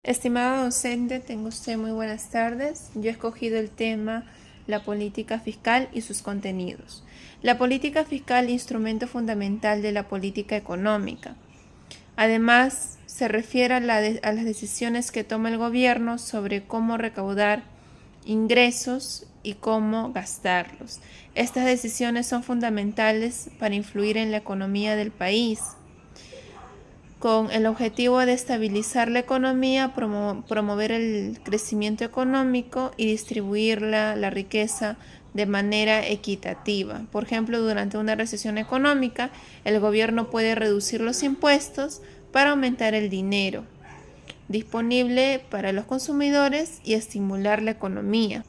Estimado docente, tenga usted muy buenas tardes. Yo he escogido el tema la política fiscal y sus contenidos. La política fiscal, instrumento fundamental de la política económica. Además, se refiere a las decisiones que toma el gobierno sobre cómo recaudar ingresos y cómo gastarlos. Estas decisiones son fundamentales para influir en la economía del país, con el objetivo de estabilizar la economía, promover el crecimiento económico y distribuir la riqueza de manera equitativa. Por ejemplo, durante una recesión económica, el gobierno puede reducir los impuestos para aumentar el dinero disponible para los consumidores y estimular la economía.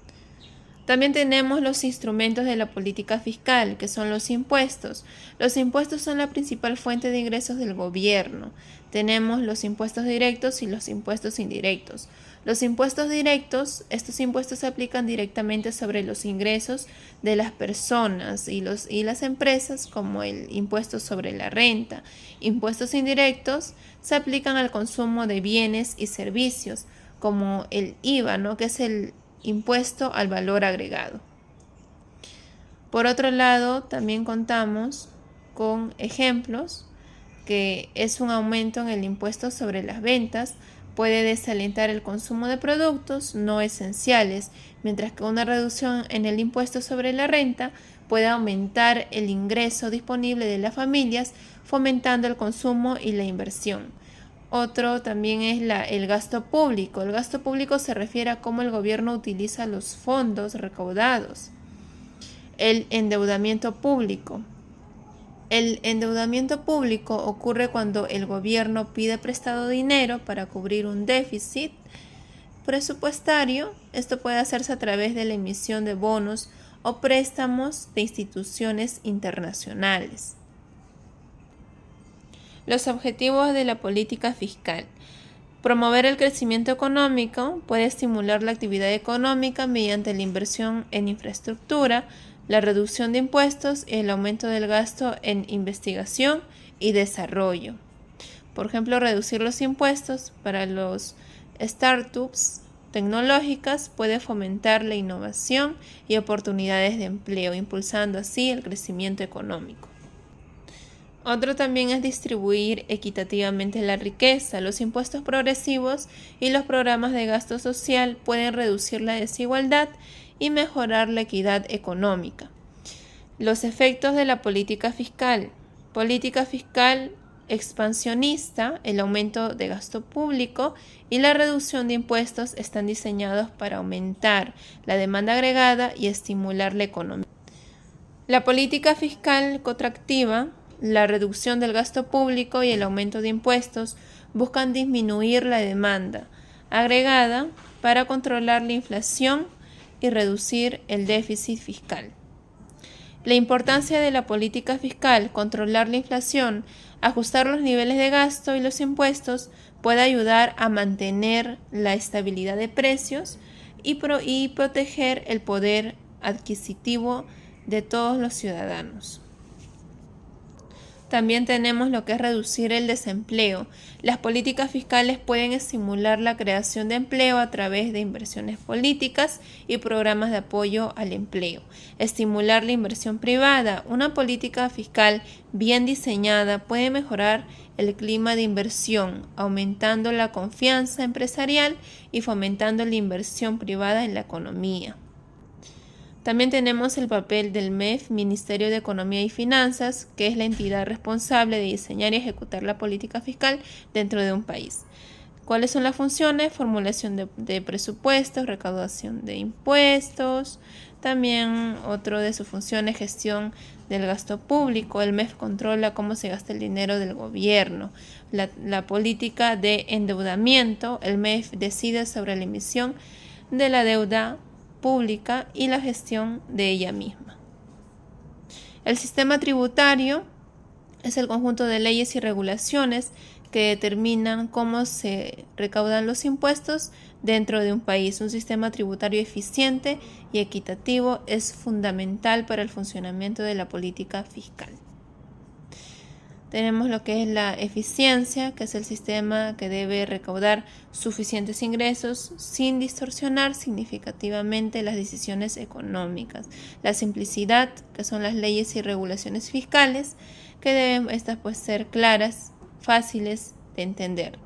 También tenemos los instrumentos de la política fiscal, que son los impuestos. Los impuestos son la principal fuente de ingresos del gobierno. Tenemos los impuestos directos y los impuestos indirectos. Los impuestos directos, estos impuestos se aplican directamente sobre los ingresos de las personas y las empresas, como el impuesto sobre la renta. Impuestos indirectos se aplican al consumo de bienes y servicios, como el IVA, ¿no?, que es el impuesto al valor agregado. Por otro lado, también contamos con ejemplos, que es un aumento en el impuesto sobre las ventas, puede desalentar el consumo de productos no esenciales, mientras que una reducción en el impuesto sobre la renta puede aumentar el ingreso disponible de las familias, fomentando el consumo y la inversión. Otro también es el gasto público. El gasto público se refiere a cómo el gobierno utiliza los fondos recaudados. El endeudamiento público. El endeudamiento público ocurre cuando el gobierno pide prestado dinero para cubrir un déficit presupuestario. Esto puede hacerse a través de la emisión de bonos o préstamos de instituciones internacionales. Los objetivos de la política fiscal. Promover el crecimiento económico, puede estimular la actividad económica mediante la inversión en infraestructura, la reducción de impuestos y el aumento del gasto en investigación y desarrollo. Por ejemplo, reducir los impuestos para los startups tecnológicas puede fomentar la innovación y oportunidades de empleo, impulsando así el crecimiento económico. Otro también es distribuir equitativamente la riqueza. Los impuestos progresivos y los programas de gasto social pueden reducir la desigualdad y mejorar la equidad económica. Los efectos de la política fiscal. Política fiscal expansionista, el aumento de gasto público y la reducción de impuestos están diseñados para aumentar la demanda agregada y estimular la economía. La política fiscal contractiva, la reducción del gasto público y el aumento de impuestos buscan disminuir la demanda agregada para controlar la inflación y reducir el déficit fiscal. La importancia de la política fiscal: controlar la inflación, ajustar los niveles de gasto y los impuestos puede ayudar a mantener la estabilidad de precios y proteger el poder adquisitivo de todos los ciudadanos. También tenemos lo que es reducir el desempleo. Las políticas fiscales pueden estimular la creación de empleo a través de inversiones políticas y programas de apoyo al empleo. Estimular la inversión privada. Una política fiscal bien diseñada puede mejorar el clima de inversión, aumentando la confianza empresarial y fomentando la inversión privada en la economía. También tenemos el papel del MEF, Ministerio de Economía y Finanzas, que es la entidad responsable de diseñar y ejecutar la política fiscal dentro de un país. ¿Cuáles son las funciones? Formulación de presupuestos, recaudación de impuestos. También otro de sus funciones, gestión del gasto público. El MEF controla cómo se gasta el dinero del gobierno. La política de endeudamiento, el MEF decide sobre la emisión de la deuda pública y la gestión de ella misma. El sistema tributario es el conjunto de leyes y regulaciones que determinan cómo se recaudan los impuestos dentro de un país. Un sistema tributario eficiente y equitativo es fundamental para el funcionamiento de la política fiscal. Tenemos lo que es la eficiencia, que es el sistema que debe recaudar suficientes ingresos sin distorsionar significativamente las decisiones económicas. La simplicidad, que son las leyes y regulaciones fiscales, que deben estas pues ser claras, fáciles de entender.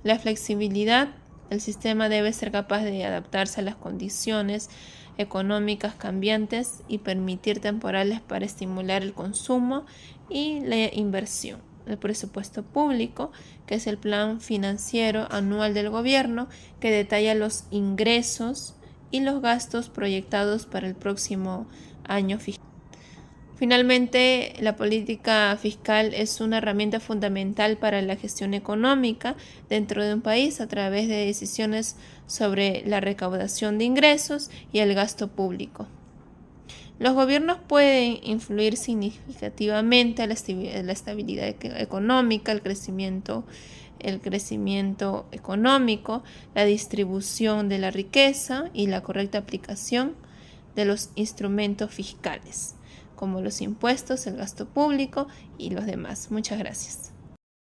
La flexibilidad, el sistema debe ser capaz de adaptarse a las condiciones económicas cambiantes y permitir temporales para estimular el consumo y la inversión. El presupuesto público, que es el plan financiero anual del gobierno, que detalla los ingresos y los gastos proyectados para el próximo año fiscal. Finalmente, la política fiscal es una herramienta fundamental para la gestión económica dentro de un país a través de decisiones sobre la recaudación de ingresos y el gasto público. Los gobiernos pueden influir significativamente a la estabilidad económica, el crecimiento económico, la distribución de la riqueza y la correcta aplicación de los instrumentos fiscales, como los impuestos, el gasto público y los demás. Muchas gracias.